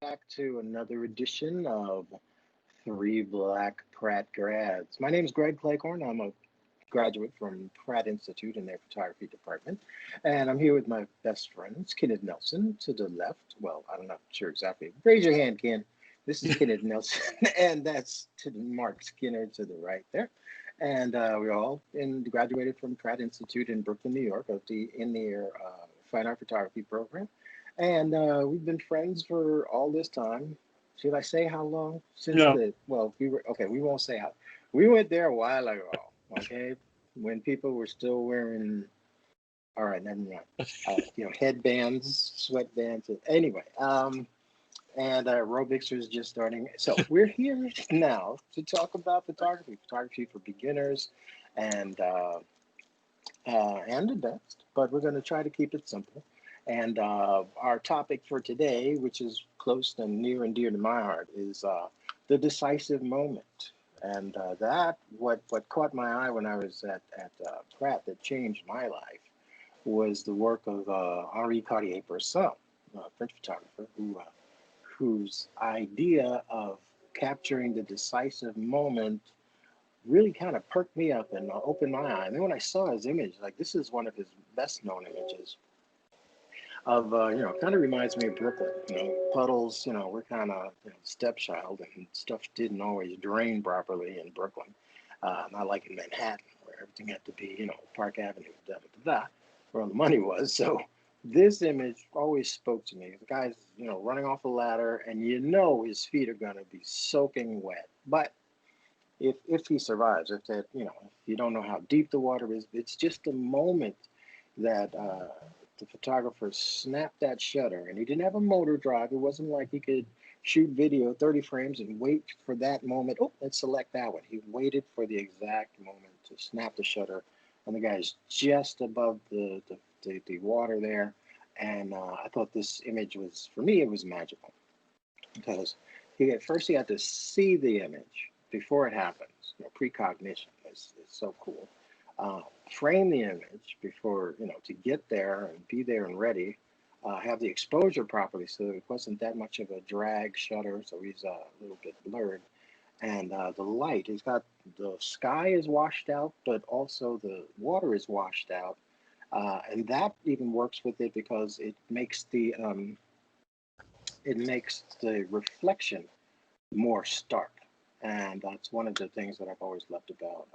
Back to another edition of Three Black Pratt Grads. My name is Greg Claycorn. I'm a graduate from Pratt Institute in their photography department, and I'm here with my best friends, Kenneth Nelson to the left. Well, I'm not sure exactly. Raise your hand, Ken. This is Kenneth Nelson, and that's to Mark Skinner to the right there. And we all graduated from Pratt Institute in Brooklyn, New York, of the in their fine art photography program. And we've been friends for all this time. Should I say how long? Since Yeah. well, we were, okay, we won't say how. We went there a while ago, okay, when people were still wearing, all right, never mind, headbands, sweatbands. Anyway, and aerobics was just starting. So we're here now to talk about photography for beginners and advanced, but we're going to try to keep it simple. And our topic for today, which is close and near and dear to my heart, is the decisive moment. And what caught my eye when I was at Pratt that changed my life was the work of Henri Cartier-Bresson, a French photographer whose idea of capturing the decisive moment really kind of perked me up and opened my eye. And then when I saw his image, like this is one of his best known images of, kind of reminds me of Brooklyn. Puddles, we're kind of stepchild and stuff didn't always drain properly in Brooklyn. Not like in Manhattan where everything had to be, Park Avenue, da da da, da, where all the money was. So this image always spoke to me. The guy's, running off a ladder and his feet are going to be soaking wet. But if he survives, if you don't know how deep the water is, it's just a moment that the photographer snapped that shutter, and he didn't have a motor drive. It wasn't like he could shoot video 30 frames and wait for that moment. Oh, let's select that one. He waited for the exact moment to snap the shutter, and the guy's just above the water there. And I thought this image was, for me, it was magical because at first he had to see the image before it happens. Precognition is so cool. Frame the image before, to get there and be there and ready. Have the exposure properly so it wasn't that much of a drag shutter, so he's a little bit blurred. And the light, he's got the sky is washed out, but also the water is washed out. And that even works with it because it makes the reflection more stark. And that's one of the things that I've always loved about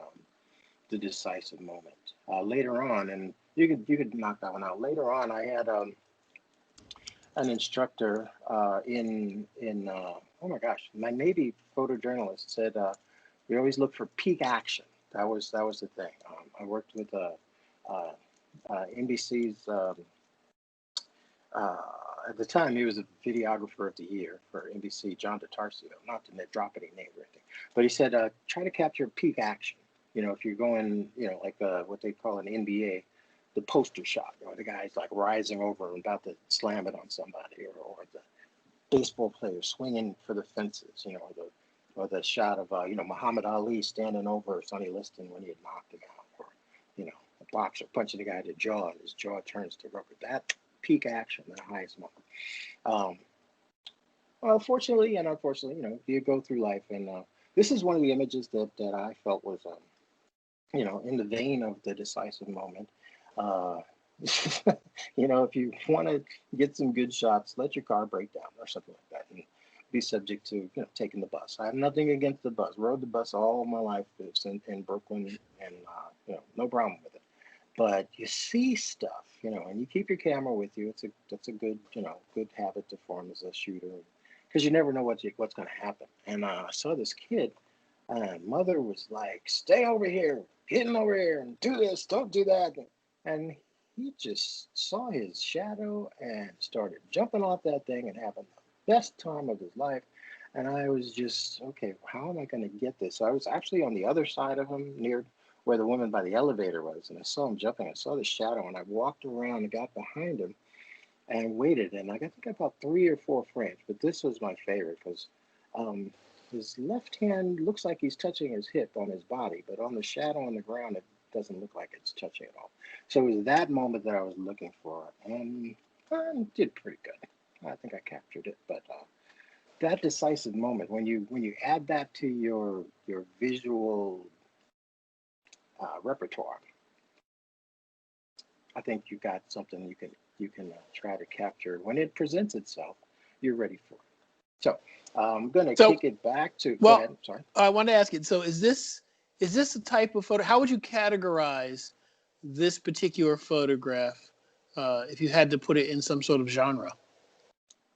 the decisive moment. Later on, and you could knock that one out. Later on, I had an instructor in oh my gosh, my Navy photojournalist said we always look for peak action. That was the thing. I worked with NBC's uh, at the time, he was a videographer of the year for NBC, John DeTarcio, not to drop any name or anything. But he said, try to capture peak action. If you're going, like what they call an NBA, the poster shot, the guy's like rising over and about to slam it on somebody, or the baseball player swinging for the fences, or the shot of, Muhammad Ali standing over Sonny Liston when he had knocked him out, or, a boxer punching the guy in the jaw and his jaw turns to rubber. That peak action, the highest moment. Um, well, fortunately and unfortunately, you go through life, and this is one of the images that I felt was, in the vein of the decisive moment. Uh, if you want to get some good shots, let your car break down or something like that, and be subject to taking the bus. I have nothing against the bus. Rode the bus all my life. It's in Brooklyn, and no problem with it. But you see stuff, and you keep your camera with you. That's a good good habit to form as a shooter, because you never know what's going to happen. And I saw this kid, and mother was like, "Stay over here, get in over here, and do this, don't do that." And he just saw his shadow and started jumping off that thing and having the best time of his life. And I was just, okay, how am I going to get this? So I was actually on the other side of him, near where the woman by the elevator was, and I saw him jumping. I saw the shadow, and I walked around and got behind him and waited. And I think about 3 or 4 frames, but this was my favorite because um, his left hand looks like he's touching his hip on his body, but on the shadow on the ground, it doesn't look like it's touching at all. So it was that moment that I was looking for, and I did pretty good. I think I captured it, but that decisive moment, when you add that to your visual repertoire, I think you got something you can try to capture when it presents itself. You're ready for it. So I'm going to So, kick it back to. Go ahead. well, I'm sorry. I want to ask you. So, is this a type of photo? How would you categorize this particular photograph if you had to put it in some sort of genre?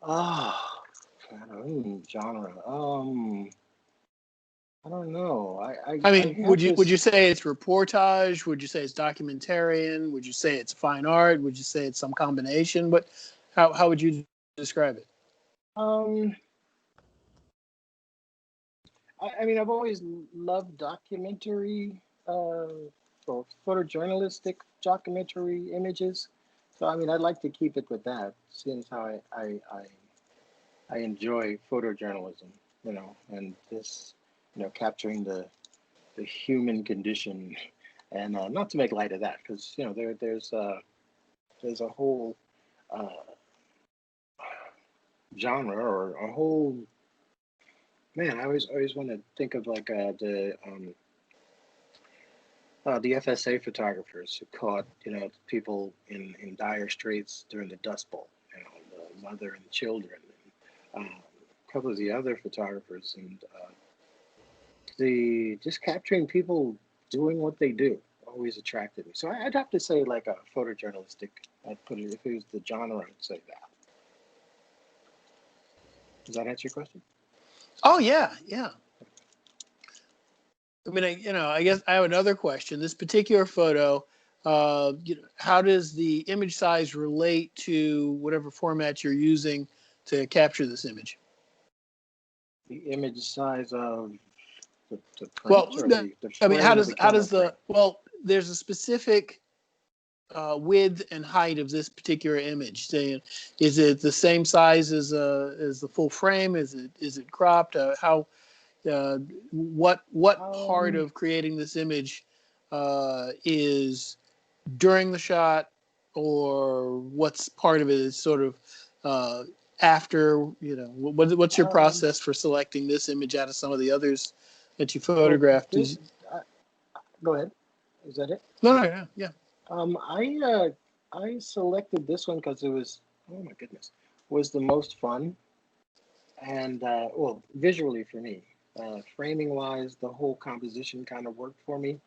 Ah, genre. I don't know. I I mean, have would this. you say it's reportage? Would you say it's documentarian? Would you say it's fine art? Would you say it's some combination? But how would you describe it? Um, I mean, I've always loved documentary, or photojournalistic documentary images. So I mean, I'd like to keep it with that, seeing as how I enjoy photojournalism, and this, capturing the human condition, and not to make light of that, because there's a whole uh, genre, or a whole, man. I always want to think of like the FSA photographers who caught people in dire straits during the Dust Bowl, the mother and children, and a couple of the other photographers, and the just capturing people doing what they do always attracted me. So I'd have to say like a photojournalistic. I'd put it, if it was the genre, I'd say that. Does that answer your question? Oh yeah, yeah. I mean, I guess I have another question. This particular photo, how does the image size relate to whatever format you're using to capture this image? The image size of the Well, print, or the I mean, frame, or the how camera does frame? there's a specific width and height of this particular image. Is it the same size as the full frame? Is it cropped? Uh, what part Um, of creating this image is during the shot, or what's part of it is sort of uh, after? What's your um, process for selecting this image out of some of the others that you well, photographed? uh, go ahead. Is that it? No, no, yeah, yeah. Um, I uh, I selected this one because it was, oh my goodness, was the most fun, and well, visually for me, framing wise, the whole composition kind of worked for me.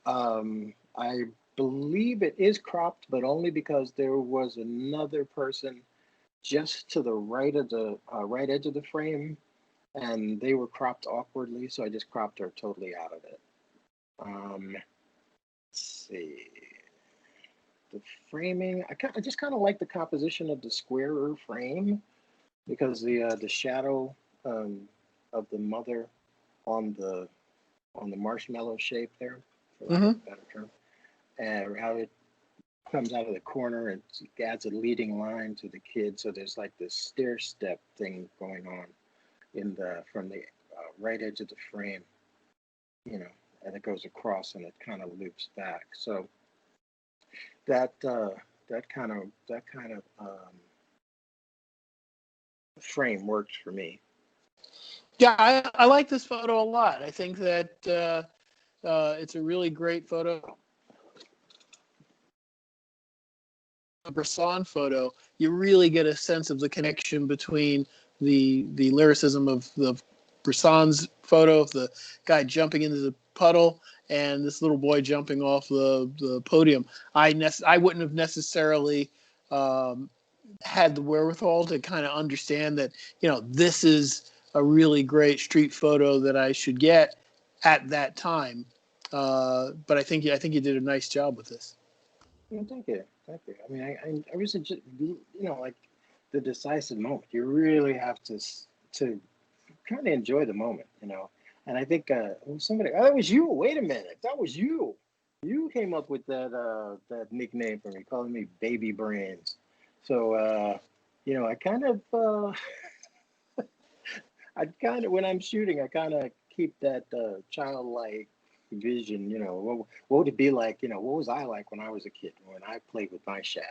I believe it is cropped, but only because there was another person just to the right of the right edge of the frame, and they were cropped awkwardly, so I just cropped her totally out of it. Let's see. The framing, I just kind of like the composition of the squarer frame, because the shadow um, of the mother on the marshmallow shape there, for lack of Mm-hmm. a better term, and how it comes out of the corner and adds a leading line to the kid. So there's like this stair step thing going on in the from the right edge of the frame, you know, and it goes across and it kind of loops back. So that frame works for me. Yeah, I like this photo a lot. I think that it's a really great photo. A Bresson photo, you really get a sense of the connection between the lyricism of the Bresson's photo of the guy jumping into the puddle and this little boy jumping off the podium. I wouldn't have necessarily um, had the wherewithal to kind of understand that this is a really great street photo that I should get at that time. But I think you did a nice job with this. Yeah, thank you, thank you. I mean, I was just, like the decisive moment. You really have to kind of enjoy the moment. And I think somebody, oh, that was you. Wait a minute, that was you. You came up with that nickname for me, calling me Baby Brains. So I kind of when I'm shooting, I kind of keep that childlike vision. What would it be like? What was I like when I was a kid when I played with my shadow?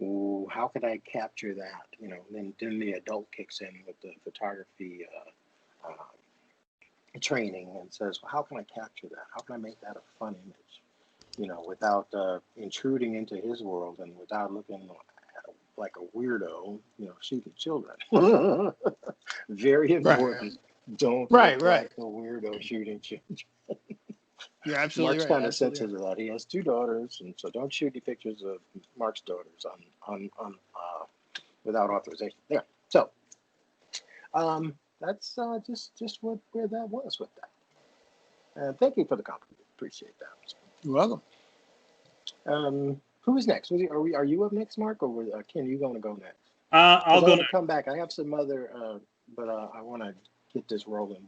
ooh, how could I capture that? You know, then the adult kicks in with the photography training and says, well, how can I capture that? How can I make that a fun image? You know, without intruding into his world and without looking like a weirdo, you know, shooting children. Very Right. important. Don't Right. look Right. like a weirdo shooting children. You're absolutely Mark's right. kind of Absolutely right. sensitive to that. He has two daughters, and so don't shoot any pictures of Mark's daughters on without authorization. There. So that's just where that was with that. And thank you for the compliment. Appreciate that. You're welcome. Who is next? Are you up next, Mark, or Ken? You going to go next? I'll Because I go want to next. come back. I have some other, but I want to get this rolling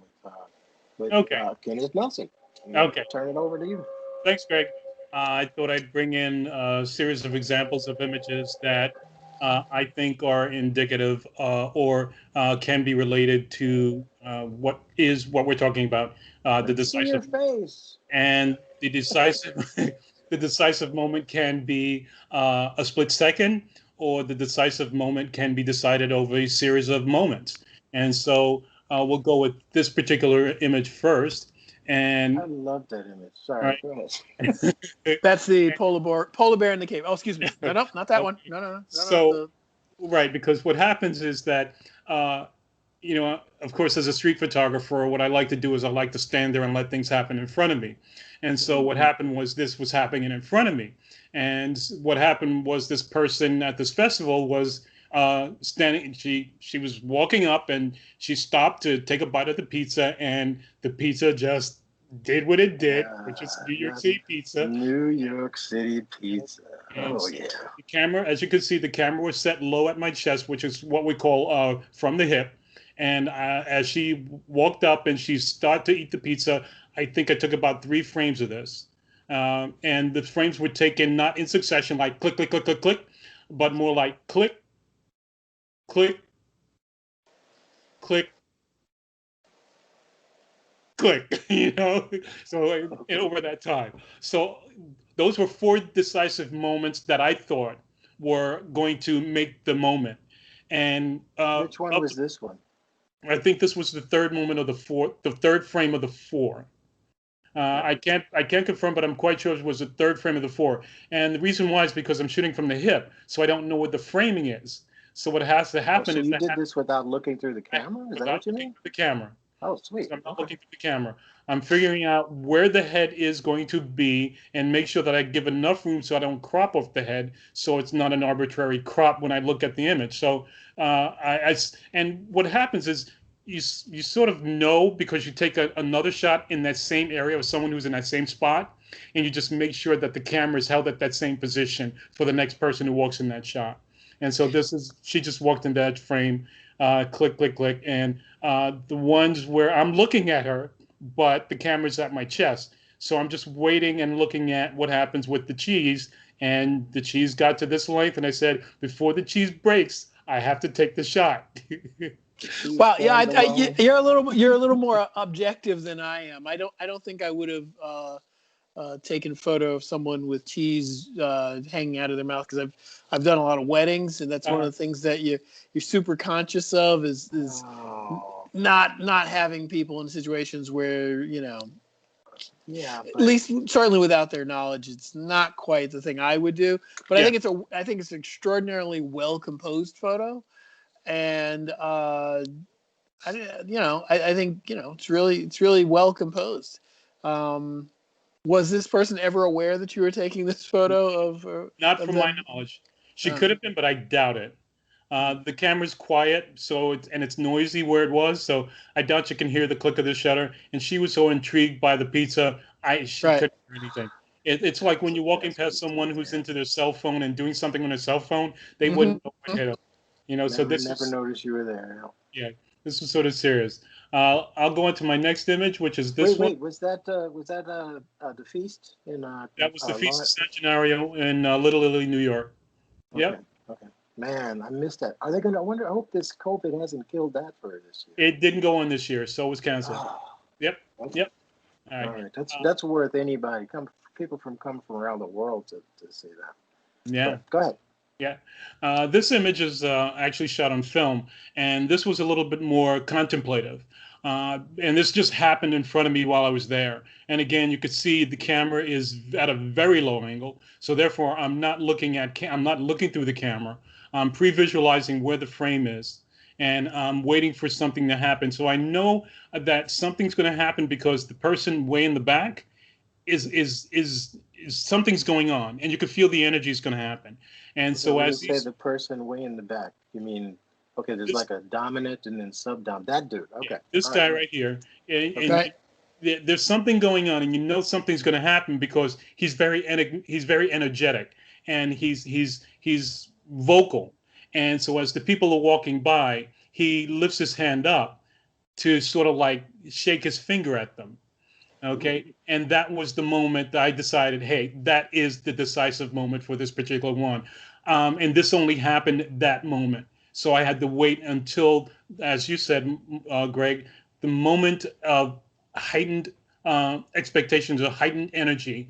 with Okay. Kenneth Nelson. Okay. Turn it over to you. Thanks, Greg. I thought I'd bring in a series of examples of images that I think are indicative or can be related to what we're talking about, the Let's see your decisive face. and the decisive the decisive moment can be a split second, or the decisive moment can be decided over a series of moments. And so we'll go with this particular image first. I And love that image. all Sorry, right. go ahead. That's the polar bear in the cave. Oh, excuse me. No, no, not that one. Okay. No, no, no, no, no. So, right, because what happens is that, of course, as a street photographer, what I like to do is I like to stand there and let things happen in front of me. And so what happened was this was happening in front of me. And what happened was this person at this festival was standing. She was walking up and she stopped to take a bite of the pizza, and the pizza just did what it did, which is New York Not City pizza. New York City pizza. And Oh so yeah. the camera, as you can see, the camera was set low at my chest, which is what we call from the hip. And as she walked up and she started to eat the pizza, I think I took about 3 frames of this. And the frames were taken not in succession, like click, click, click, click, click, but more like click, click, click, click, so over that time. So those were 4 decisive moments that I thought were going to make the moment. And Which one was this one? I think this was the third moment of the third frame of the 4. Yep. I can't confirm, but I'm quite sure it was the third frame of the 4. And the reason why is because I'm shooting from the hip, so I don't know what the framing is. So what has to Oh, happen so is you that did this without looking through the camera? Is that without what you looking mean? at the camera. Oh, sweet. So I'm not Okay. looking at the camera. I'm figuring out where the head is going to be and make sure that I give enough room so I don't crop off the head, so it's not an arbitrary crop when I look at the image. So and what happens is you sort of know because you take another shot in that same area of someone who's in that same spot, and you just make sure that the camera is held at that same position for the next person who walks in that shot. And so she just walked in that frame, click, click, click, and the ones where I'm looking at her, but the camera's at my chest. So I'm just waiting and looking at what happens with the cheese. And the cheese got to this length, and I said, before the cheese breaks, I have to take the shot. She Well, yeah, stands alone. you're a little more objective than I am. I don't think I would have taken a photo of someone with cheese hanging out of their mouth because I've done a lot of weddings, and that's one of the things that you're super conscious of is Oh, not having people in situations where yeah, at but least certainly without their knowledge, it's not quite the thing I would do. But Yeah. I think it's an extraordinarily well composed photo, and I think it's really well composed. Was this person ever aware that you were taking this photo Not of from my them? knowledge. She could have been, but I doubt it. The camera's quiet, so it's noisy where it was, so I doubt you can hear the click of the shutter. And she was so intrigued by the pizza, she Right. couldn't hear anything. It's like when you're walking that's past someone who's PTSD. into their cell phone and doing something on their cell phone, they Hmm. wouldn't know what hit them. So Never noticed you were there. yeah, this is sort of serious. I'll go into my next image, which is this one. Wait. Was that the feast in That was the Feast of Lawrence? San Gennaro in Little Italy, New York. Okay. Yep. Okay. Man, I missed that. Are they gonna? I wonder. I hope this COVID hasn't killed that for this year. It didn't go on this year, so it was canceled. Oh, Yep. okay. Yep. All All right. right. That's worth anybody come people from around the world to see that. Yeah. But go ahead. Yeah. This image is actually shot on film, and this was a little bit more contemplative. And this just happened in front of me while I was there. And again, you could see the camera is at a very low angle, so therefore I'm not looking through the camera. I'm pre-visualizing where the frame is, and I'm waiting for something to happen. So I know that something's going to happen because the person way in the back is something's going on, and you can feel the energy is going to happen. And Okay, so when you as say these the person way in the back, you mean, okay, there's this like a dominant and then subdom. That dude. yeah, Okay. this All right. guy All right. right here, and, Okay. and Right. there's something going on, and you know something's going to happen because he's very energetic, and he's vocal. And so as the people are walking by, he lifts his hand up to sort of like shake his finger at them. Ooh. Okay. And that was the moment that I decided, hey, that is the decisive moment for this particular one. And this only happened that moment. So I had to wait until, as you said, Greg, the moment of heightened expectations or heightened energy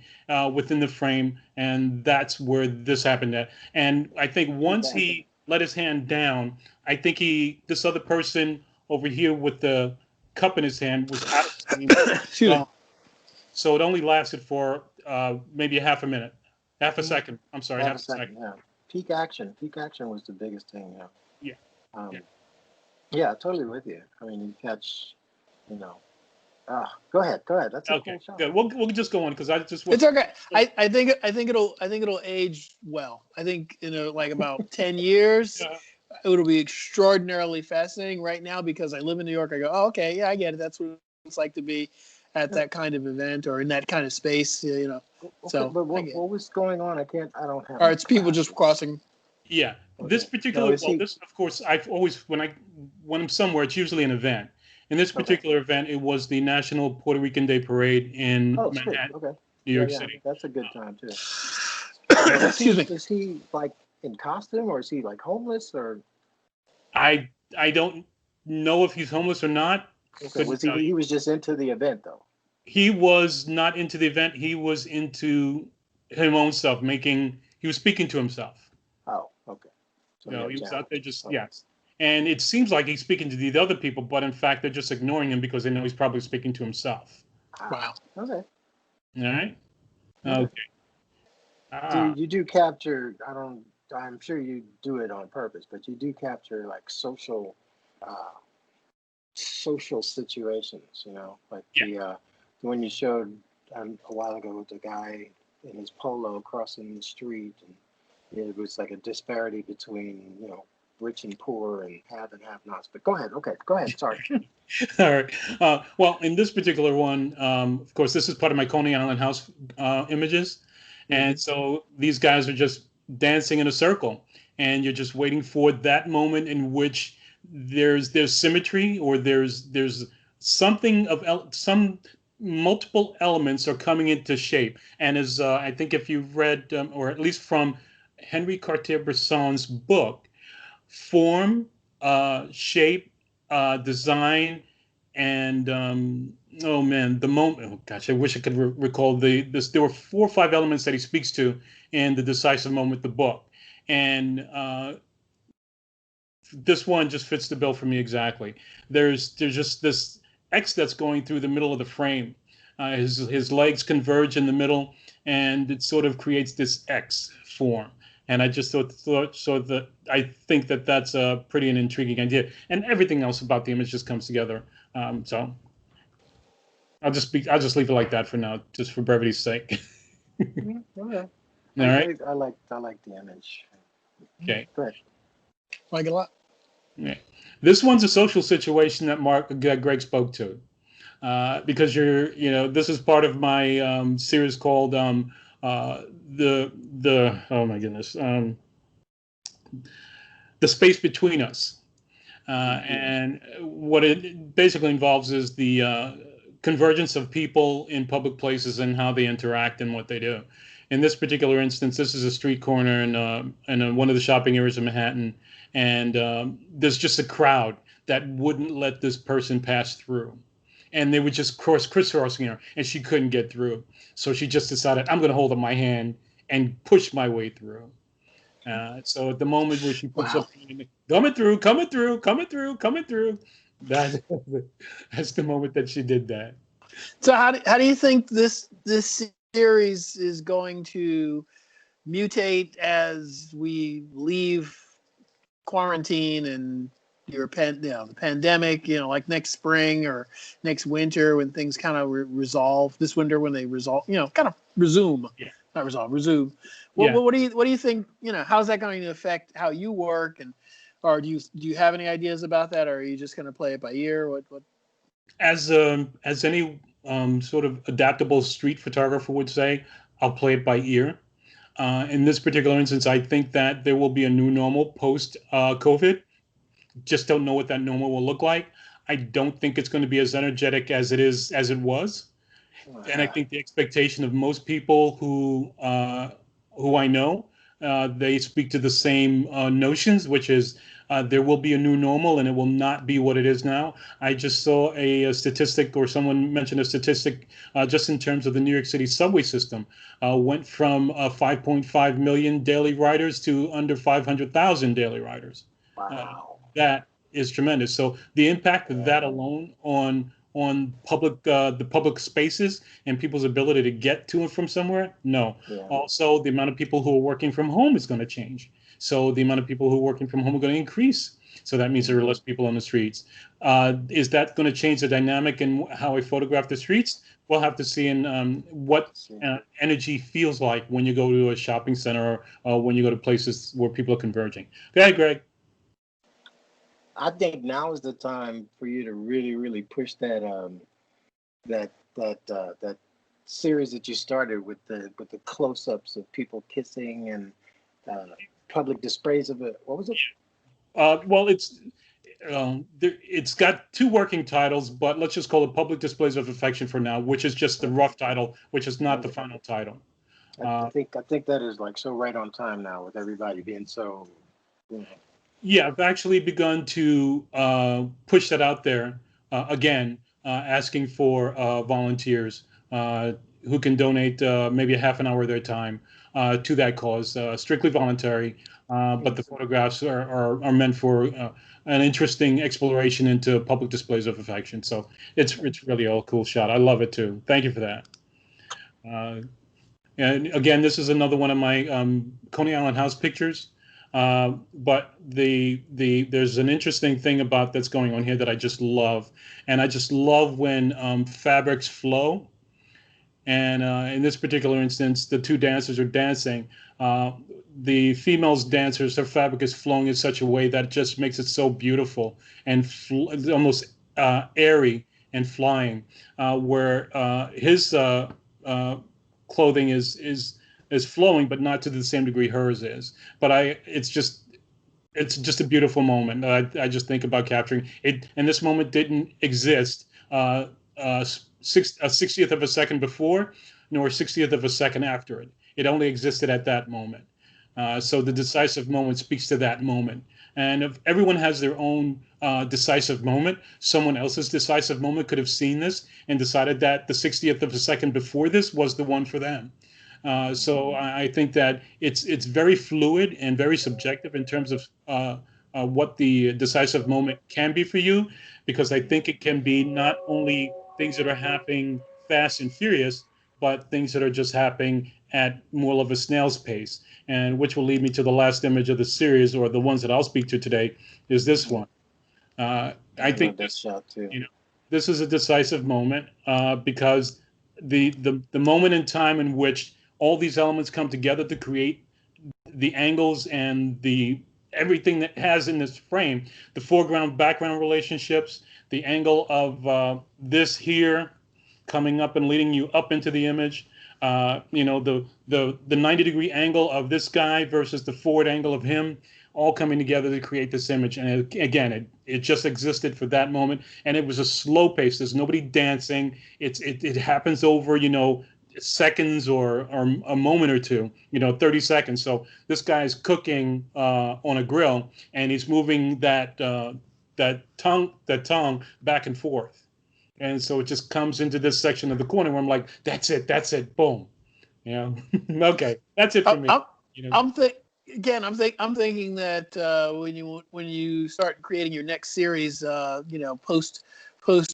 within the frame. And that's where this happened at. And I think Peak once action. he let his hand down, I think this other person over here with the cup in his hand was out of frame, Excuse me. gone. So it only lasted for maybe a half a minute, half a Mm, second. I'm sorry, half a half a second. second. Yeah. Peak action. Peak action was the biggest thing. Yeah. Yeah, yeah. Um, yeah, totally with you. I mean, you catch, you know, go ahead. Go ahead. That's a Okay, cool shot. good. We'll just go on because I just It's want. okay. I think it'll age well. I think like about 10 years, Yeah, it'll be extraordinarily fascinating. Right now, because I live in New York, I go, oh, okay, yeah, I get it. That's what it's like to be at Yeah. that kind of event or in that kind of space. Okay, So but I what get it. what was going on? I can't. I don't have Or my it's people just glasses. crossing. yeah. This Okay. Now particular, is well, he this of course, I've always when I'm somewhere, it's usually an event. In this okay? particular event, it was the National Puerto Rican Day Parade in Oh, sweet. Manhattan, Okay. New Yeah, York yeah. City. That's a good time too. Now, Excuse me. is he like in costume or is he like homeless or I don't know if he's homeless or not. okay? Couldn't Was he tell you. he was just into the event though? He was not into the event. He was into his own stuff, making, he was speaking to himself. Oh, okay. So You he know, had he was out there challenge. just, Okay. yes. And it seems like he's speaking to the other people, but in fact, they're just ignoring him because they know he's probably speaking to himself. Ah, Wow. okay. All right. Okay. Okay. Do Ah, you do capture? I don't. I'm sure you do it on purpose, but you do capture like uh, social situations. You know, like yeah. the one you showed a while ago with the guy in his polo crossing the street, and it was like a disparity between rich and poor and have and have nots. But go ahead. Okay, go ahead. Sorry. All right. Well, in this particular one, of course, this is part of my Coney Island house images. Hmm. And so these guys are just dancing in a circle, and you're just waiting for that moment in which there's symmetry, or there's something of some multiple elements are coming into shape. And as I think if you've read, or at least from Henry Cartier-Bresson's book, form, shape, design, and oh man, the moment. Oh gosh, I wish I could recall this. There were 4 or 5 elements that he speaks to in the Decisive Moment, the book, and this one just fits the bill for me exactly. There's just this X that's going through the middle of the frame. His legs converge in the middle, and it sort of creates this X form. And I just thought so that I think that that's a pretty an intriguing idea, and everything else about the image just comes together. So I'll just leave it like that for now, just for brevity's sake. Mhm. Okay. All right. I like the image. Okay. Go ahead. Like a lot. Yeah. This one's a social situation that Greg spoke to. Because this is part of my series called the oh my goodness, the space between us, Hmm. and what it basically involves is the convergence of people in public places and how they interact and what they do. In this particular instance, this is a street corner in one of the shopping areas of Manhattan, and there's just a crowd that wouldn't let this person pass through, and they were just crisscrossing her, and she couldn't get through. So she just decided, I'm going to hold up my hand and push my way through. So at the moment where she puts Wow. something in, coming through, coming through, coming through, coming through, that that's the moment that she did that. So how do you think this series is going to mutate as we leave quarantine and the pandemic, like next spring or next winter when things kind of resolve, this winter when they resolve, kind of resume, Yeah. not resolve, resume. Yeah. What do you think, how's that going to affect how you work, and or do you have any ideas about that, or are you just going to play it by ear? What As any sort of adaptable street photographer would say, I'll play it by ear. In this particular instance, I think that there will be a new normal post COVID. Just don't know what that normal will look like. I don't think it's going to be as energetic as it was, and I think the expectation of most people who I know, they speak to the same notions, which is there will be a new normal, and it will not be what it is now. I just saw a statistic, or someone mentioned a statistic, just in terms of the New York City subway system, went from 5.5 million daily riders to under 500,000 daily riders. Wow. That is tremendous. So the impact of that alone on the public spaces and people's ability to get to and from somewhere, no. Yeah. Also, the amount of people who are working from home is going to change. So the amount of people who are working from home are going to increase. So that means there are less people on the streets. Is that going to change the dynamic in how I photograph the streets? We'll have to see in what energy feels like when you go to a shopping center, or when you go to places where people are converging. Go ahead, Greg. I think now is the time for you to really, really push that series that you started with the close-ups of people kissing and public displays of it. What was it? Well, it's got two working titles, but let's just call it Public Displays of Affection for now, which is just the rough title, which is not the final title. I think that is like so right on time now with everybody being so. Yeah, I've actually begun to push that out there again, asking for volunteers who can donate maybe a half an hour of their time to that cause, strictly voluntary. But the photographs are meant for an interesting exploration into public displays of affection. So it's really a cool shot. I love it too. Thank you for that. And again, this is another one of my Coney Island house pictures. But there's an interesting thing about that's going on here that I just love, and I just love when fabrics flow. And in this particular instance, the two dancers are dancing. The female's dancers, her fabric is flowing in such a way that just makes it so beautiful and almost airy and flying. Where his clothing is flowing, but not to the same degree hers is. But it's just a beautiful moment. I just think about capturing it, and this moment didn't exist a 60th of a second before, nor 60th of a second after it. It only existed at that moment. So the decisive moment speaks to that moment. And if everyone has their own decisive moment, someone else's decisive moment could have seen this and decided that the 60th of a second before this was the one for them. So I think that it's very fluid and very subjective in terms of what the decisive moment can be for you, because I think it can be not only things that are happening fast and furious, but things that are just happening at more of a snail's pace. And which will lead me to the last image of the series, or the ones that I'll speak to today, is this one. I think this shot too. This is a decisive moment because the moment in time in which all these elements come together to create the angles and the everything that has in this frame, the foreground background relationships, the angle of this here coming up and leading you up into the image, the 90-degree angle of this guy versus the forward angle of him, all coming together to create this image. And again, it just existed for that moment, and it was a slow pace. There's nobody dancing. It happens over seconds or a moment or two, 30 seconds. So this guy's cooking on a grill, and he's moving that tongue back and forth. And so it just comes into this section of the corner where I'm like, that's it, boom. Okay, that's it for me. again, I'm thinking that when you start creating your next series, post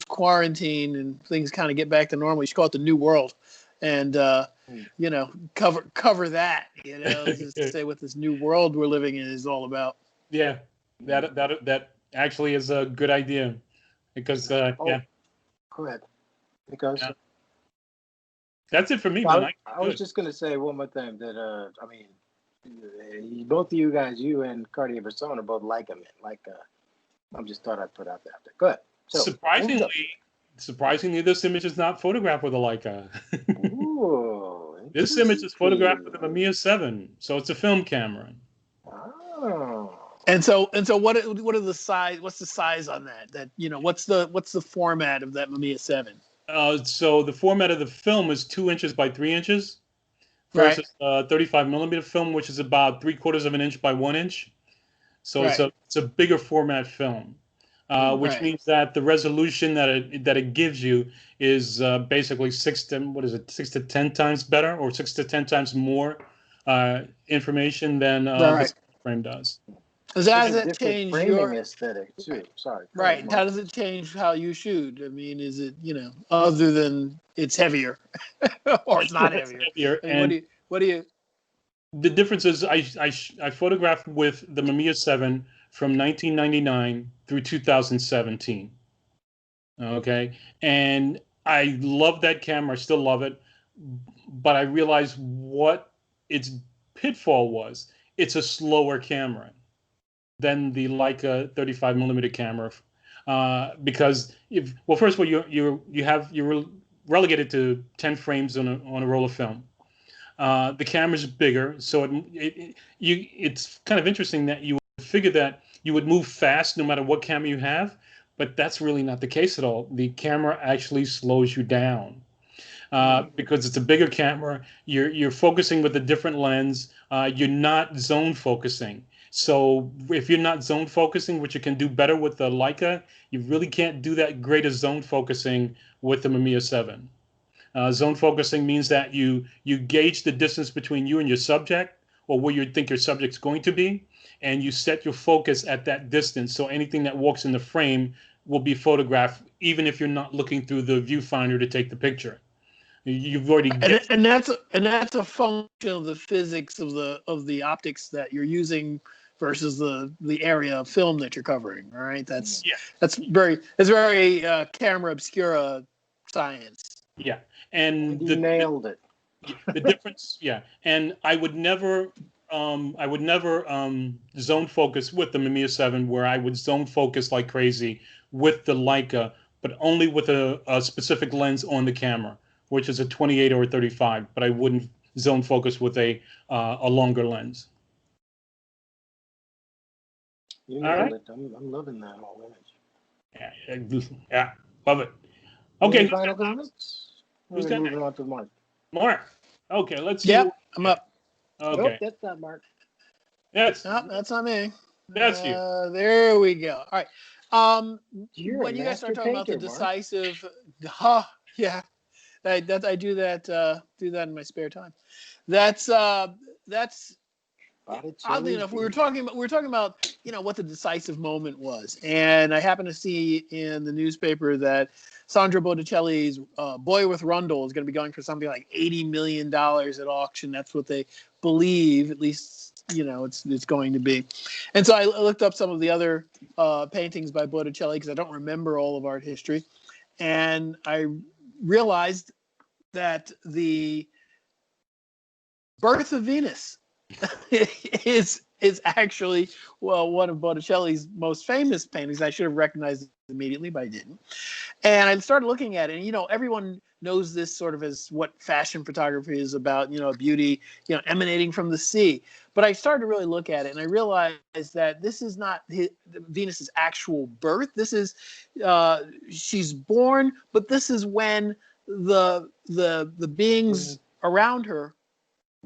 quarantine and things kind of get back to normal, you should call it the New World, and cover that. Just to say what this new world we're living in is all about. Yeah, that actually is a good idea, because yeah. Go ahead. Because Yeah. That's it for me, I, man. I was just going to say one more thing that I mean, both of you guys, you and CartierBresson, are both Leica men. I just thought I'd put out that there. Go ahead. So, surprisingly, this image is not photographed with a Leica. Ooh, This image is photographed with a Mamiya 7, so it's a film camera. Oh. And so what are the size? What's the size on that? What's the format of that Mamiya 7? So the format of the film is 2 inches by 3 inches Right. versus 35 millimeter film, which is about 3/4 of an inch by 1 inch. So Right. it's a bigger format film, which Right. means that the resolution that it gives you is basically 6 to 10 times better, or 6 to 10 times more information than Right. the frame does. Does that It's a different change framing your aesthetic too? Sorry. right? How does it change how you shoot? I mean, is it other than it's heavier or it's not It's heavier? heavier, I mean, and what do you? the difference is I photographed with the Mamiya 7 from 1999 through 2017. Okay, and I love that camera. I still love it, but I realized what its pitfall was. It's a slower camera than the Leica 35 millimeter camera, because first of all, you're relegated to 10 frames on a roll of film. The camera's bigger, so it's kind of interesting that you would figure that you would move fast no matter what camera you have, but that's really not the case at all. The camera actually slows you down. Because it's a bigger camera, you're focusing with a different lens. You're not zone focusing. So if you're not zone focusing, which you can do better with the Leica, you really can't do that great as zone focusing with the Mamiya 7. Zone focusing means that you gauge the distance between you and your subject, or where you think your subject's going to be, and you set your focus at that distance. So anything that walks in the frame will be photographed, even if you're not looking through the viewfinder to take the picture. You've already And that's a function of the physics of the optics that you're using versus the area of film that you're covering. All right, that's very camera obscura science. Yeah, and you nailed it. The difference, yeah, and I would never zone focus with the Mamiya 7, where I would zone focus like crazy with the Leica, but only with a specific lens on the camera, which is a 28 or a 35. But I wouldn't zone focus with a longer lens. You nailed it. I'm loving that whole image. Yeah, love it. Okay. Any final comments? Who's We're got moving on to Mark. Mark. Okay, let's see. Yep, I'm up. Okay. Nope, that's not Mark. That's not me. That's you. There we go. All right. When you guys start talking about the decisive, yeah, I do that in my spare time. That's oddly enough, we were talking about what the decisive moment was, and I happened to see in the newspaper that Sandro Botticelli's Boy with Rundle is going to be going for something like $80 million at auction. That's what they believe, at least it's going to be. And so I looked up some of the other paintings by Botticelli because I don't remember all of art history, and I realized that the Birth of Venus is actually one of Botticelli's most famous paintings. I should have recognized it immediately, but I didn't. And I started looking at it, and everyone knows this sort of as what fashion photography is about, beauty, emanating from the sea. But I started to really look at it, and I realized that this is not Venus's actual birth. This is she's born, but this is when the beings around her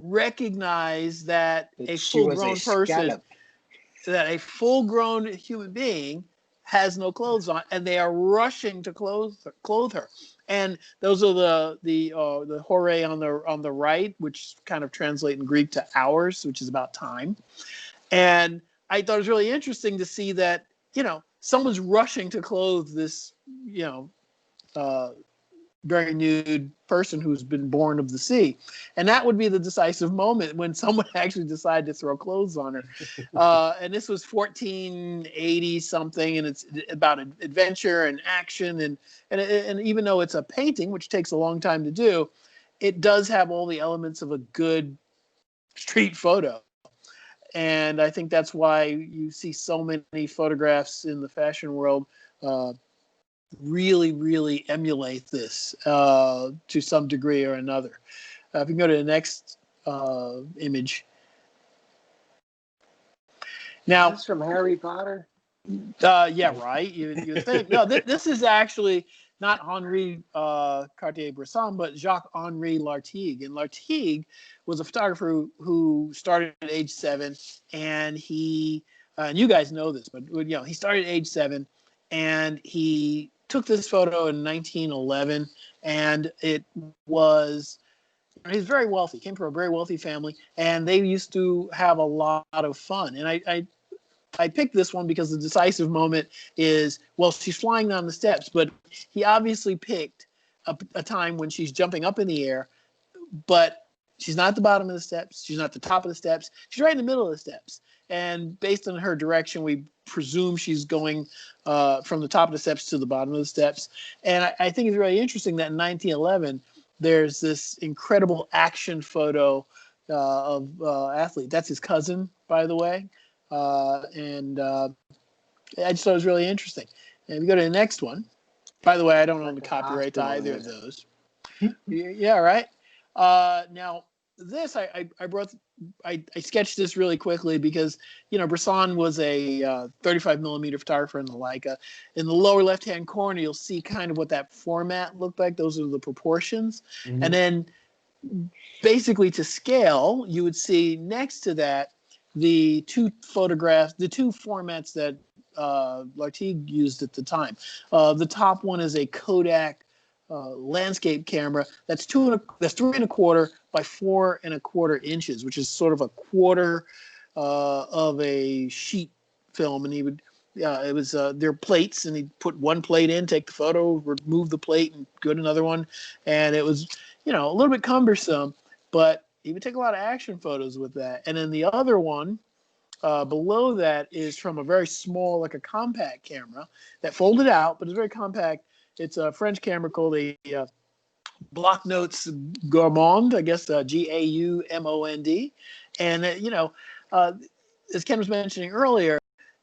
recognize that a full-grown person, that a full-grown human being has no clothes on, and they are rushing to clothe her. And those are the hooray on the right, which kind of translate in Greek to hours, which is about time. And I thought it was really interesting to see that, someone's rushing to clothe this, very nude person who's been born of the sea. And that would be the decisive moment when someone actually decided to throw clothes on her. And this was 1480 something, and it's about adventure and action. And even though it's a painting, which takes a long time to do, it does have all the elements of a good street photo. And I think that's why you see so many photographs in the fashion world really, really emulate this to some degree or another. If you can go to the next image. Now, is this from Harry Potter? yeah, right. You think no? This is actually not Henri Cartier-Bresson, but Jacques-Henri Lartigue. And Lartigue was a photographer who started at age 7, and he and you guys know this, but he started at age 7, and he took this photo in 1911, and it was. He's very wealthy. Came from a very wealthy family, and they used to have a lot of fun. And I picked this one because the decisive moment is, well, she's flying down the steps, but he obviously picked a time when she's jumping up in the air, but she's not at the bottom of the steps. She's not at the top of the steps. She's right in the middle of the steps. And based on her direction, we presume she's going from the top of the steps to the bottom of the steps. And I think it's really interesting that in 1911, there's this incredible action photo of athlete. That's his cousin, by the way. And I just thought it was really interesting. And if you go to the next one, by the way, I don't own the copyright to either of those. Yeah, right. Now this I sketched this really quickly because Bresson was a 35 millimeter photographer in the Leica. In the lower left hand corner, you'll see kind of what that format looked like. Those are the proportions, and then basically to scale, you would see next to that the two formats that Lartigue used at the time. The top one is a Kodak landscape camera that's 3.25 by 4.25 inches, which is sort of a quarter of a sheet film. And he would, it was their plates, and he'd put one plate in, take the photo, remove the plate, and go to another one. And it was, a little bit cumbersome, but he would take a lot of action photos with that. And then the other one below that is from a very small, like a compact camera that folded out, but it's very compact. It's a French camera called a Block Notes Gourmand, I guess, Gaumond. And, as Ken was mentioning earlier,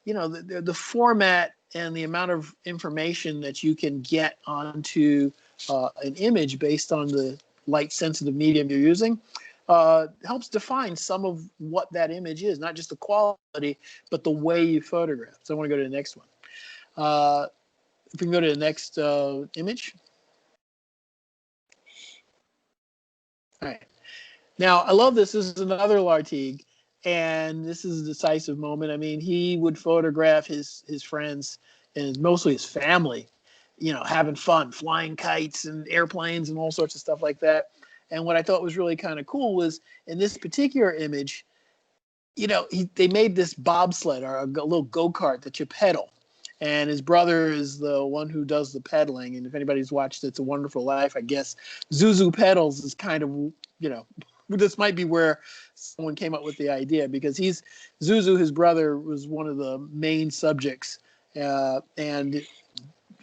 the format and the amount of information that you can get onto an image based on the light-sensitive medium you're using helps define some of what that image is, not just the quality, but the way you photograph. So I want to go to the next one. If we can go to the next image. All right. Now, I love this. This is another Lartigue, and this is a decisive moment. I mean, he would photograph his friends and mostly his family, having fun, flying kites and airplanes and all sorts of stuff like that. And what I thought was really kind of cool was in this particular image, they made this bobsled or a little go-kart that you pedal. And his brother is the one who does the pedaling. And if anybody's watched It's a Wonderful Life, I guess Zuzu Pedals is kind of, this might be where someone came up with the idea, because Zuzu, his brother, was one of the main subjects. And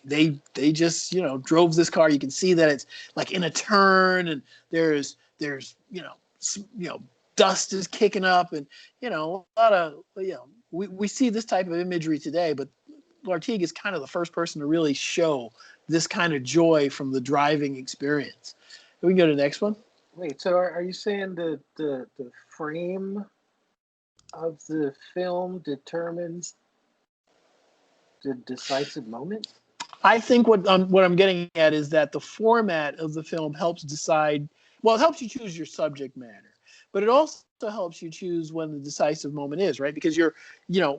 they just, drove this car. You can see that it's like in a turn, and there's dust is kicking up, and, a lot of, we see this type of imagery today, but Lartigue is kind of the first person to really show this kind of joy from the driving experience. We can go to the next one. Wait, so are you saying the frame of the film determines the decisive moment? I think what I'm getting at is that the format of the film helps decide. Well, it helps you choose your subject matter, but it also helps you choose when the decisive moment is, right? Because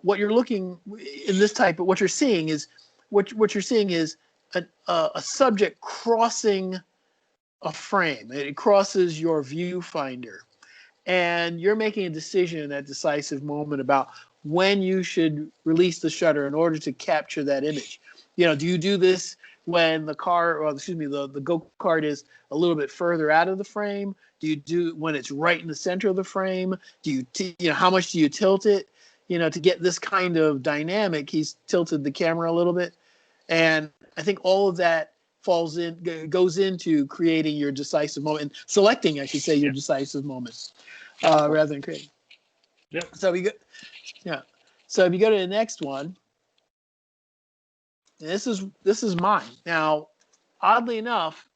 what you're looking in this type of what you're seeing is a subject crossing a frame. It crosses your viewfinder, and you're making a decision in that decisive moment about when you should release the shutter in order to capture that image. Do you do this when the go-kart is a little bit further out of the frame? Do you do when it's right in the center of the frame? Do you, how much do you tilt it? To get this kind of dynamic, he's tilted the camera a little bit. And I think all of that goes into creating your decisive moment, selecting, I should say, your decisive moments, rather than creating. Yeah. So if you go to the next one, and this is mine. Now, oddly enough,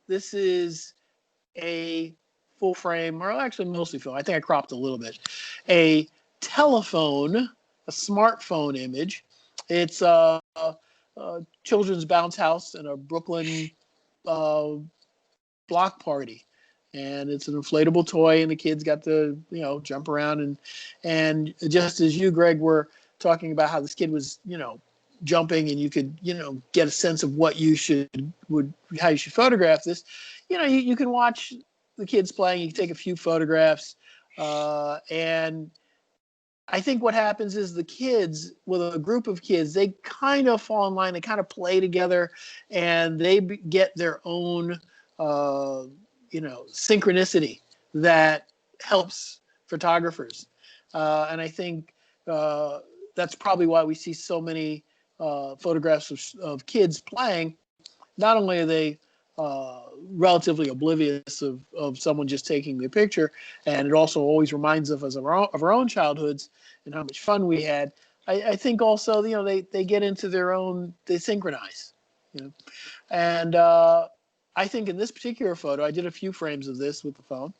this is a full frame, or actually mostly film. I think I cropped a little bit. A smartphone image. It's a children's bounce house in a Brooklyn block party, and it's an inflatable toy, and the kids got to jump around, and just as you, Greg, were talking about how this kid was jumping, and you could get a sense of how you should photograph this. You can watch the kids playing. You can take a few photographs, and I think what happens is the kids, with a group of kids, they kind of fall in line. They kind of play together, and they get their own, synchronicity that helps photographers. And I think that's probably why we see so many photographs of kids playing. Not only are they relatively oblivious of someone just taking the picture, and it also always reminds us of our own childhoods and how much fun we had. I think also they get into their own, they synchronize, and I think in this particular photo, I did a few frames of this with the phone.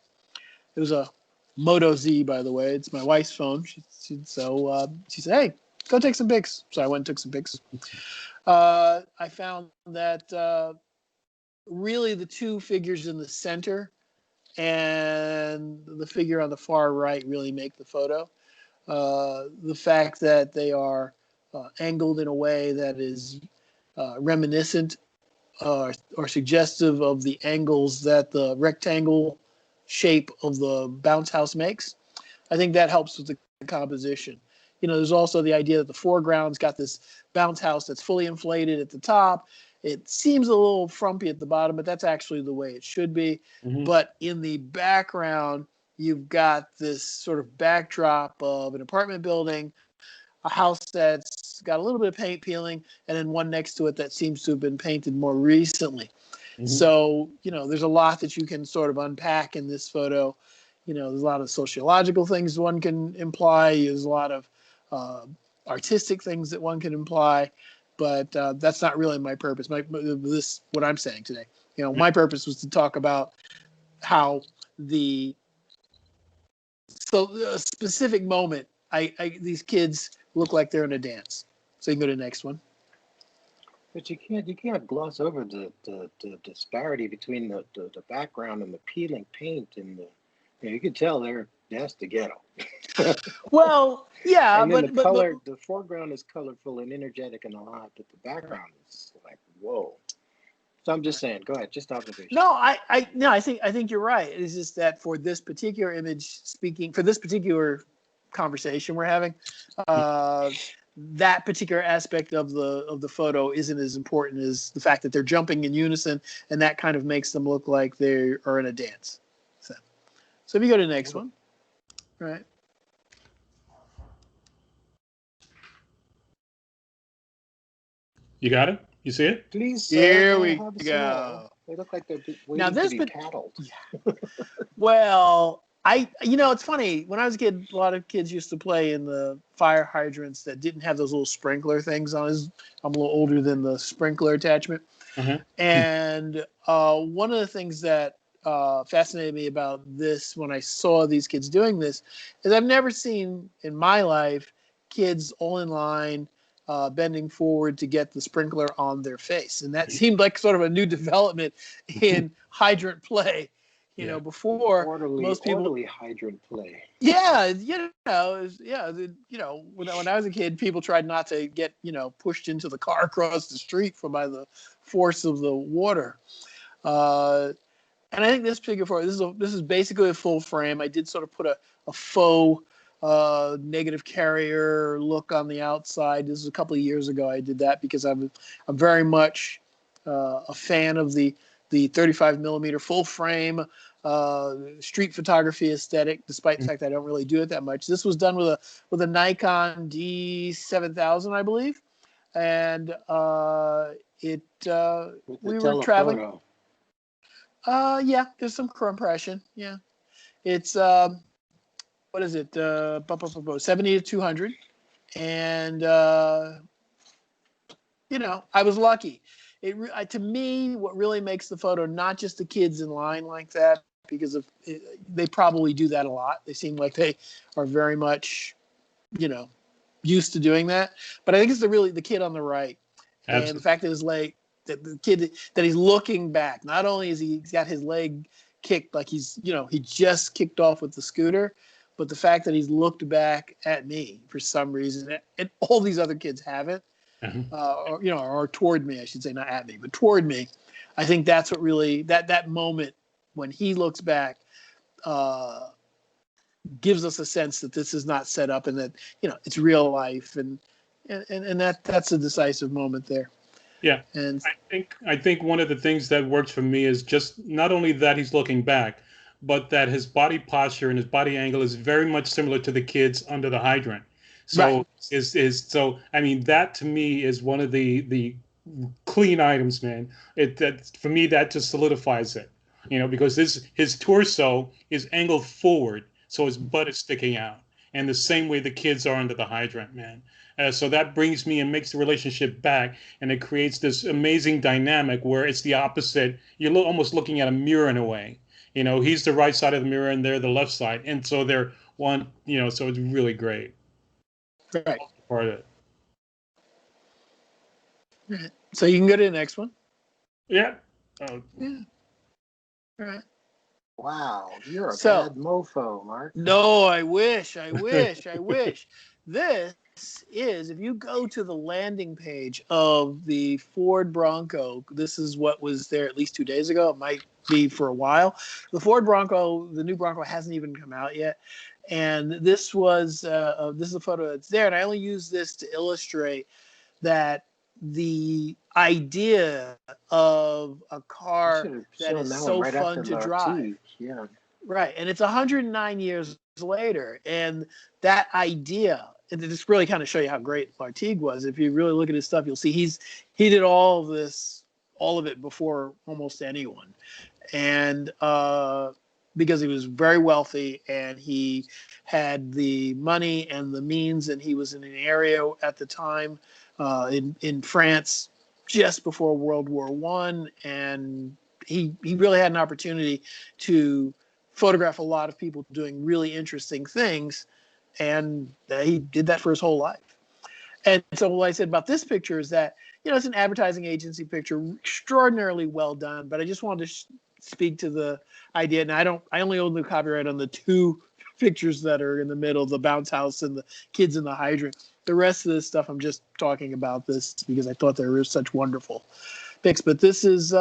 It was a Moto Z, by the way. It's my wife's phone. She said, "Hey, go take some pics." So I went and took some pics. I found that really the two figures in the center and the figure on the far right really make the photo. The fact that they are angled in a way that is reminiscent or suggestive of the angles that the rectangle shape of the bounce house makes, I think that helps with the composition. There's also the idea that the foreground's got this bounce house that's fully inflated at the top. It seems a little frumpy at the bottom, but that's actually the way it should be. Mm-hmm. But in the background, you've got this sort of backdrop of an apartment building, a house that's got a little bit of paint peeling, and then one next to it that seems to have been painted more recently. Mm-hmm. So, there's a lot that you can sort of unpack in this photo. There's a lot of sociological things one can imply. There's a lot of artistic things that one can imply, but that's not really my purpose. What I'm saying today, my purpose was to talk about how a specific moment, these kids look like they're in a dance. So you can go to the next one. But you can't gloss over the disparity between the background and the peeling paint, and you can tell that's the ghetto. Well, yeah, and then the foreground is colorful and energetic and alive, but the background is like, whoa. So I'm just saying, go ahead, just observation. No, I think you're right. It's just that for this particular image, for this particular conversation we're having, that particular aspect of the photo isn't as important as the fact that they're jumping in unison, and that kind of makes them look like they are in a dance. So if you go to the next one, right? You got it? You see it? Please, here we go. They look like they're waiting to be paddled. Well, it's funny. When I was a kid, a lot of kids used to play in the fire hydrants that didn't have those little sprinkler things on. I'm a little older than the sprinkler attachment. Uh-huh. And one of the things that fascinated me about this when I saw these kids doing this is I've never seen in my life kids all in line bending forward to get the sprinkler on their face. And that seemed like sort of a new development in hydrant play. You Yeah. know, before most people, orderly hydrant play. yeah, you know, you know, when I was a kid, people tried not to get, you know, pushed into the car across the street from by the force of the water. And I think this particular photo, this is basically a full frame. I did sort of put a faux negative carrier look on the outside. This is a couple of years ago. I did that because I'm very much a fan of the 35 millimeter full frame street photography aesthetic, despite the fact that I don't really do it that much. This was done with a Nikon D7000, I believe, and With the we were traveling. telephoto. Yeah, there's some compression. Yeah, it's what is it? 70 to 200, and you know, I was lucky. To me, what really makes the photo not just the kids in line like that, because they probably do that a lot. They seem like they are very much, you know, used to doing that. But I think it's the kid on the right, and the fact that the kid that he's looking back. Not only is he's got his leg kicked like he's, you know, he just kicked off with the scooter, but the fact that he's looked back at me for some reason, and all these other kids haven't. Or, you know, or toward me, I should say, not at me, but toward me. I think that's what really that moment when he looks back gives us a sense that this is not set up and that, you know, it's real life, and that's a decisive moment there. Yeah, and I think one of the things that works for me is just not only that he's looking back, but that his body posture and his body angle is very much similar to the kids under the hydrant. So Right. so I mean, that to me is one of the clean items, man. That for me, that just solidifies it, you know, because his torso is angled forward, so his butt is sticking out, and the same way the kids are under the hydrant, man. So that brings me and makes the relationship back, and it creates this amazing dynamic where it's the opposite. You're almost looking at a mirror in a way. You know, he's the right side of the mirror, and they're the left side, and so they're one. You know, so it's really great. Right. Part of Right. So you can go to the next one. it. Yeah. Yeah. All right. Wow, you're a So, bad mofo, Mark. No, I wish. This is, if you go to the landing page of the Ford Bronco, this is what was there at least 2 days ago. It might be for a while. The Ford Bronco, the new Bronco hasn't even come out yet. And this is a photo that's there. And I only use this to illustrate that the idea of a car that is so right fun to drive. Yeah. Right. And it's 109 years later. And that idea, and to just really kind of show you how great Lartigue was, if you really look at his stuff, you'll see he did all of it before almost anyone. And because he was very wealthy and he had the money and the means, and he was in an area at the time in France just before World War I, and he really had an opportunity to photograph a lot of people doing really interesting things, and he did that for his whole life. And so what I said about this picture is that, you know, it's an advertising agency picture, extraordinarily well done, but I just wanted to speak to the idea, and I only own the copyright on the two pictures that are in the middle, the bounce house and the kids in the hydrant. The rest of this stuff, I'm just talking about this because I thought they were such wonderful pics. But this is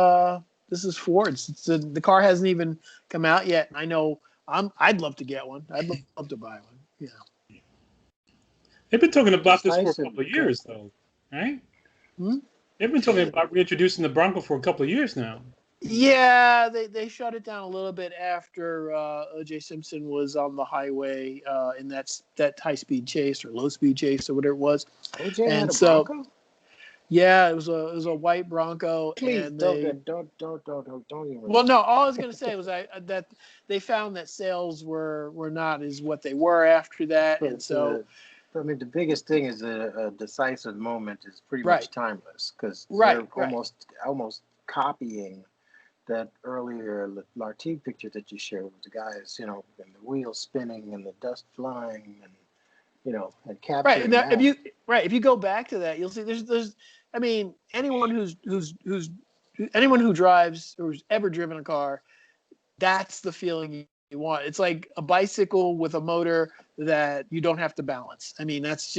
Ford's. The car hasn't even come out yet. And I know I'd love to get one. I'd love to buy one. You know. They've been talking about this for a couple of years, though, right? They've been talking about reintroducing the Bronco for a couple of years now. Yeah, they shut it down a little bit after O.J. Simpson was on the highway in that high-speed chase or low-speed chase or whatever it was. O.J. had a Bronco? Yeah, it was a white Bronco. Please and don't even. Well, no, all I was going to say was that they found that sales were not as what they were after that, and so. I mean, the biggest thing is a decisive moment is pretty much timeless because they're almost copying that earlier Lartigue picture that you shared with the guys, you know, and the wheels spinning and the dust flying, and you know, and capturing that. If you go back to that, you'll see there's I mean, anyone who drives or who's ever driven a car That's the feeling you want. It's like a bicycle with a motor that you don't have to balance. I mean, that's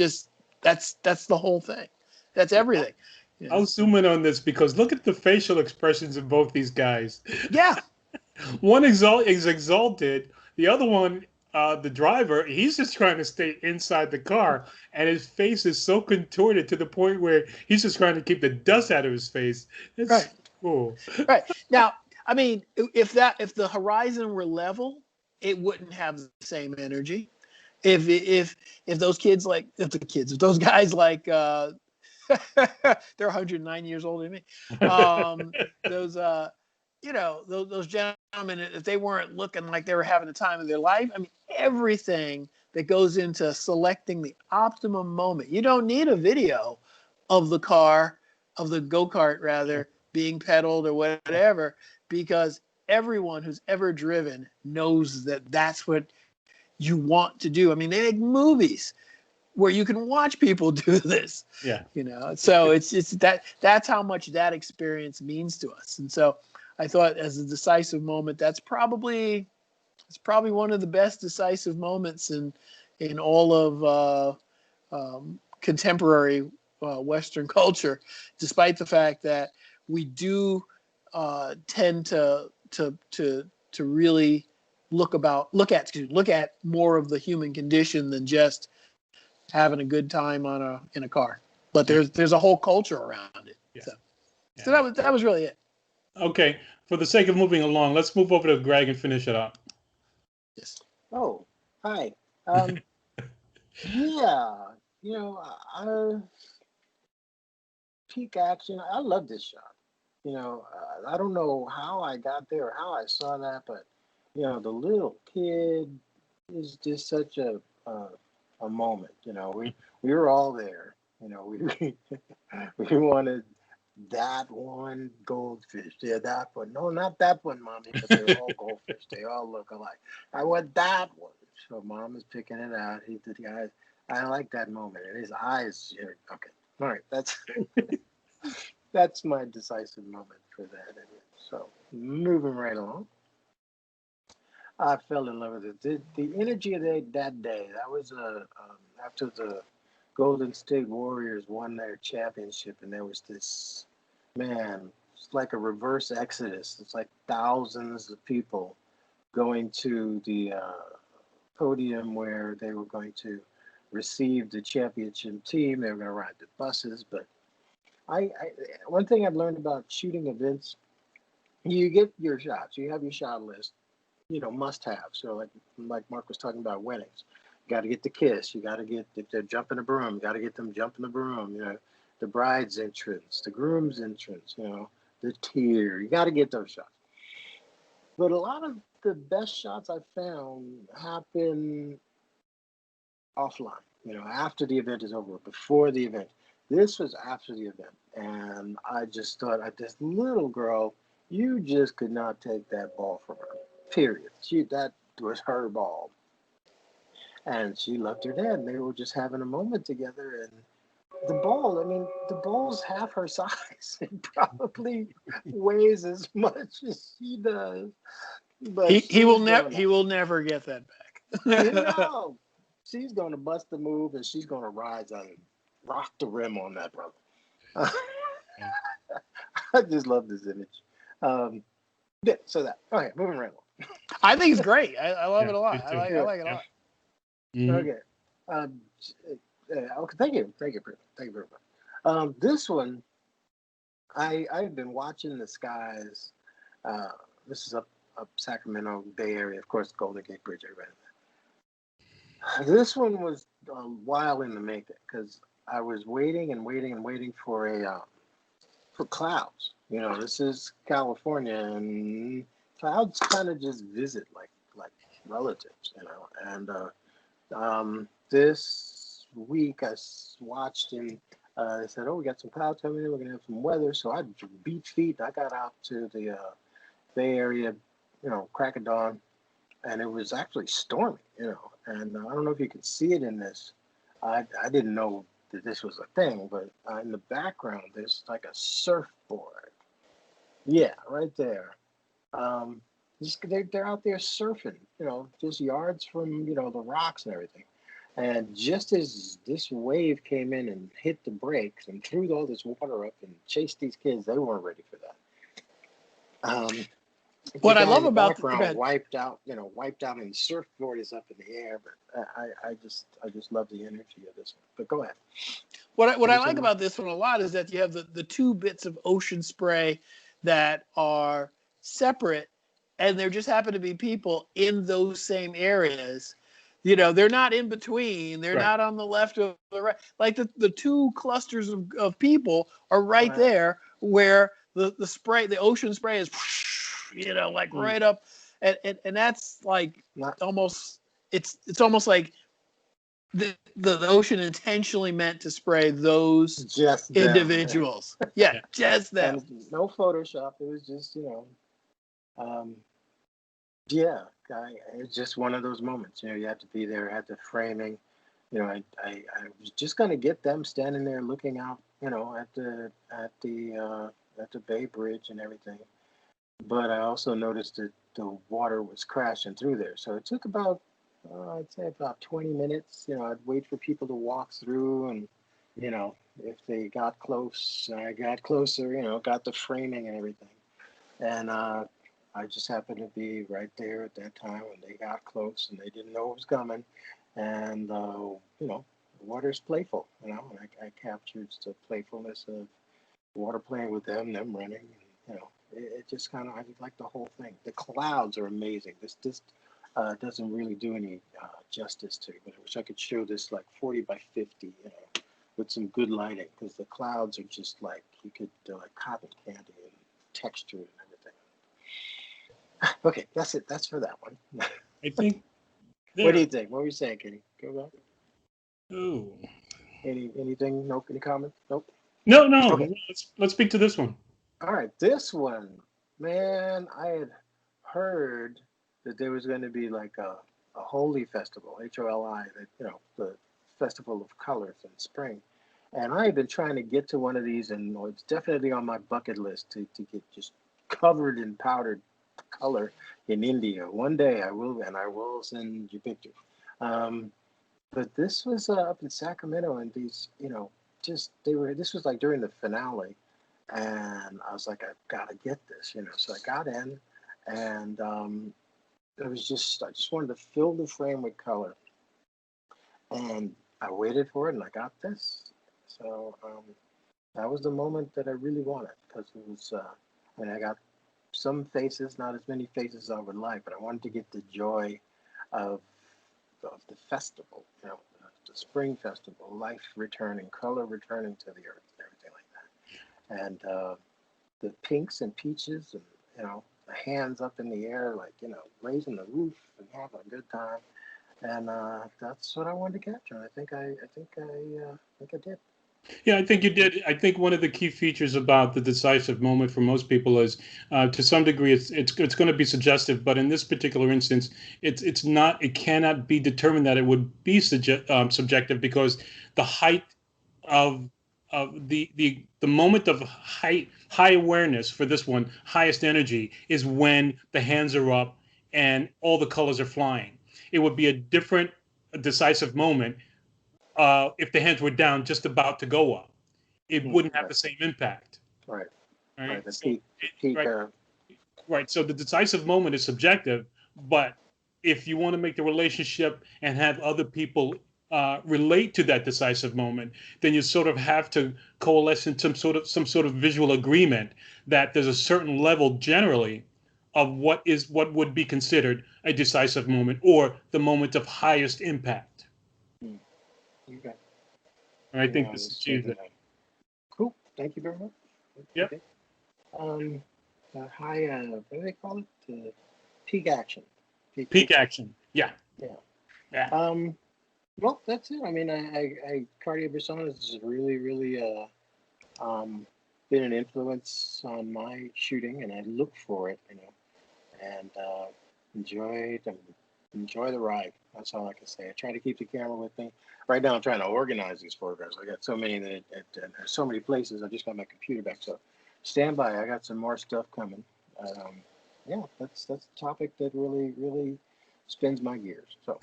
the whole thing. That's everything. Yeah. I'll zoom in on this because look at the facial expressions of both these guys. Yeah. One is exalted. The other one, the driver, he's just trying to stay inside the car, and his face is so contorted to the point where he's just trying to keep the dust out of his face. It's Right. cool. Right. Now, I mean, if the horizon were level, it wouldn't have the same energy. If those kids like if those guys like they're 109 years older than me. Those those gentlemen, if they weren't looking like they were having the time of their life, I mean, everything that goes into selecting the optimum moment. You don't need a video of the car, of the go-kart rather, being pedaled or whatever, because everyone who's ever driven knows that that's what you want to do. I mean, they make movies where you can watch people do this. Yeah. So it's that's how much that experience means to us. And so I thought, as a decisive moment, it's probably one of the best decisive moments in all of contemporary Western culture, despite the fact that we do tend to really look at more of the human condition than just having a good time in a car. But there's a whole culture around it. Yeah. So that was really it. Okay. For the sake of moving along, let's move over to Greg and finish it up. Yes. Oh, hi. Yeah, I peak action. I love this shot. I don't know how I got there or how I saw that, but the little kid is just such a moment. We were all there. We we wanted that one goldfish. Yeah, that one. No, not that one, mommy, but they're all goldfish. They all look alike. I want that one. So mom is picking it out. He did the eyes. I like that moment. And his eyes. Okay. All right. That's my decisive moment for that. So moving right along. I fell in love with it. The energy of that day. That was after the Golden State Warriors won their championship, and there was this, man, it's like a reverse exodus. It's like thousands of people going to the podium where they were going to receive the championship team. They were going to ride the buses. But I one thing I've learned about shooting events, you get your shots. You have your shot list, must have. So like Mark was talking about weddings. You got to get the kiss. You got to get, if they're jumping the broom, you got to get them jumping the broom. The bride's entrance, the groom's entrance. The tear. You got to get those shots. But a lot of the best shots I found happen offline. After the event is over, before the event. This was after the event, and I just thought, this little girl, you just could not take that ball from her. Period. That was her ball. And she loved her dad, and they were just having a moment together. And the ball's half her size. It probably weighs as much as she does. But he will never get that back. She's gonna bust the move, and she's gonna rise and rock the rim on that brother. I just love this image. So that, okay, moving right along. I think it's great. I love it a lot. I like it a lot. Okay. Okay. Thank you. Thank you very much. This one, I've been watching the skies. This is up Sacramento Bay Area, of course, Golden Gate Bridge. This one was a while in the making because I was waiting for for clouds. This is California, and clouds kind of just visit like relatives. And this week I watched, and they said, "Oh, we got some clouds coming in. We're gonna have some weather." So I beat feet. I got out to the Bay Area, crack of dawn, and it was actually stormy. And I don't know if you can see it in this. I didn't know that this was a thing, but in the background there's like a surfboard. Yeah, right there. just they're out there surfing, just yards from the rocks and everything. And just as this wave came in and hit the brakes and threw all this water up and chased these kids, they weren't ready for that. The What I guy in love the about background wiped out, and the surfboard is up in the air. But I just love the energy of this one. But go ahead. what I like about this one a lot is that you have the two bits of ocean spray that are separate, and there just happen to be people in those same areas. They're not in between. They're Right. not on the left or the right. Like the two clusters of people are right there where the spray, the ocean spray is, like right up. And that's like almost, it's almost like the ocean intentionally meant to spray those just individuals. Yeah, just them. And no Photoshop. It was just, yeah, it's just one of those moments. You had to be there, had the framing. I was just gonna get them standing there looking out, at the Bay Bridge and everything. But I also noticed that the water was crashing through there. So it took about, I'd say about 20 minutes. I'd wait for people to walk through, and if they got close, I got closer. Got the framing and everything. And I just happened to be right there at that time when they got close, and they didn't know it was coming. And the water's playful, and I captured the playfulness of water playing with them running, and it just kind of, I just like the whole thing. The clouds are amazing. This doesn't really do any justice to it, but I wish I could show this like 40 by 50, with some good lighting, because the clouds are just like, you could like cotton candy and texture and everything. Okay, that's it. That's for that one. I think. What do you think? What were you saying, Kenny? Go back. Ooh. Anything? Nope. Any comments? Nope. No. Okay. Let's speak to this one. All right, this one, man, I had heard that there was going to be like a holy festival, HOLI, that the festival of colors in spring, and I have been trying to get to one of these, and it's definitely on my bucket list to get just covered in powdered color in India. One day I will, and I will send you pictures. But this was up in Sacramento, and these, this was like during the finale. And I was like, I've got to get this, So I got in, and I just wanted to fill the frame with color. And I waited for it, and I got this. So that was the moment that I really wanted, because it was, I got some faces, not as many faces as I would like, but I wanted to get the joy of the festival, the spring festival, life returning, color returning to the earth, and everything like that. And the pinks and peaches, and the hands up in the air, like raising the roof and having a good time. And that's what I wanted to capture. I think I did. Yeah, I think you did. I think one of the key features about the decisive moment for most people is, to some degree, it's going to be suggestive. But in this particular instance, it's not. It cannot be determined that it would be subjective, because the height of the moment of high awareness for this one, highest energy, is when the hands are up and all the colors are flying. It would be a different decisive moment if the hands were down, just about to go up. It wouldn't have the same impact. Right. Right. The So peak. Right. So the decisive moment is subjective, but if you want to make the relationship and have other people relate to that decisive moment, then you sort of have to coalesce in some sort of visual agreement that there's a certain level generally of what would be considered a decisive moment, or the moment of highest impact. Okay. And I think this achieves it. Cool. Thank you very much. Yep. Okay. High, what do they call it? Peak action. Peak action. Yeah. Yeah. Well, that's it. I mean, CartierBresson has really, really been an influence on my shooting, and I look for it, and enjoy the ride. That's all I can say. I try to keep the camera with me. Right now, I'm trying to organize these photographs. I got so many that there's so many places. I just got my computer back, so stand by. I got some more stuff coming. yeah, that's a topic that really spins my gears. So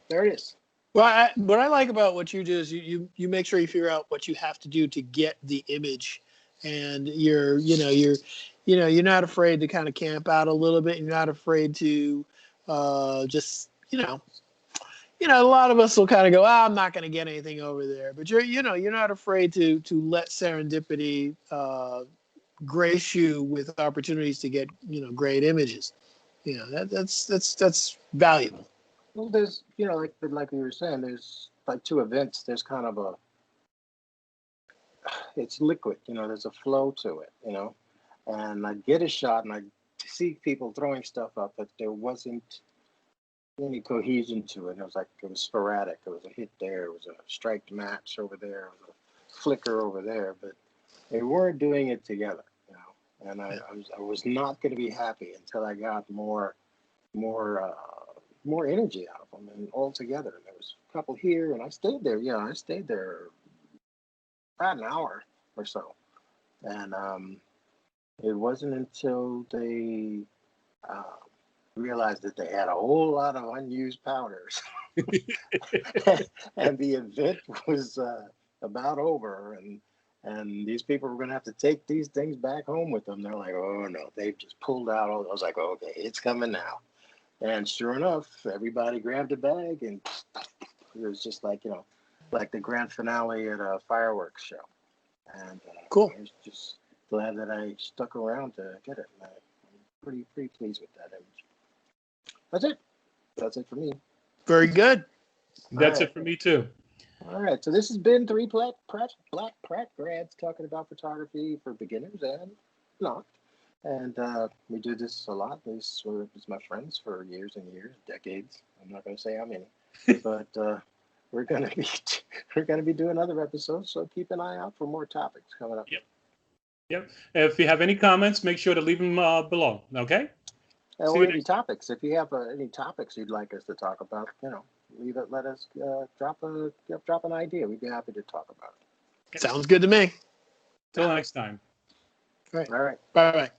there it is. Well, what I like about what you do is you make sure you figure out what you have to do to get the image, and you're not afraid to kind of camp out a little bit. You're not afraid to just a lot of us will kind of go, I'm not going to get anything over there, but you're not afraid to let serendipity grace you with opportunities to get great images. That's valuable. Well, there's, like we were saying, there's like two events. There's kind of it's liquid, there's a flow to it, and I get a shot and I see people throwing stuff up, but there wasn't any cohesion to it. It was sporadic. It was a hit there, it was a striped match over there, it was a flicker over there, but they weren't doing it together, and I was not going to be happy until I got more energy out of them and all together. And there was a couple here, and I stayed there. I stayed there about an hour or so, and it wasn't until they realized that they had a whole lot of unused powders, and the event was about over, and these people were going to have to take these things back home with them. They're like, oh no, they've just pulled out all. I was like, okay, it's coming now. And sure enough, everybody grabbed a bag, and it was just like the grand finale at a fireworks show. And Cool. I was just glad that I stuck around to get it. And I'm pretty pleased with that image. That's it. That's it for me. Very good. That's it for me too. All right. So this has been three Black Pratt grads talking about photography for beginners and not. And we do this a lot. This was my friends for years and years, decades. I'm not going to say how many, but we're going to be doing other episodes. So keep an eye out for more topics coming up. Yep. If you have any comments, make sure to leave them below. Okay. Or any topics. If you have any topics you'd like us to talk about, leave it. Let us drop an idea. We'd be happy to talk about it. Sounds good to me. Till next time. All right. All right. Bye-bye.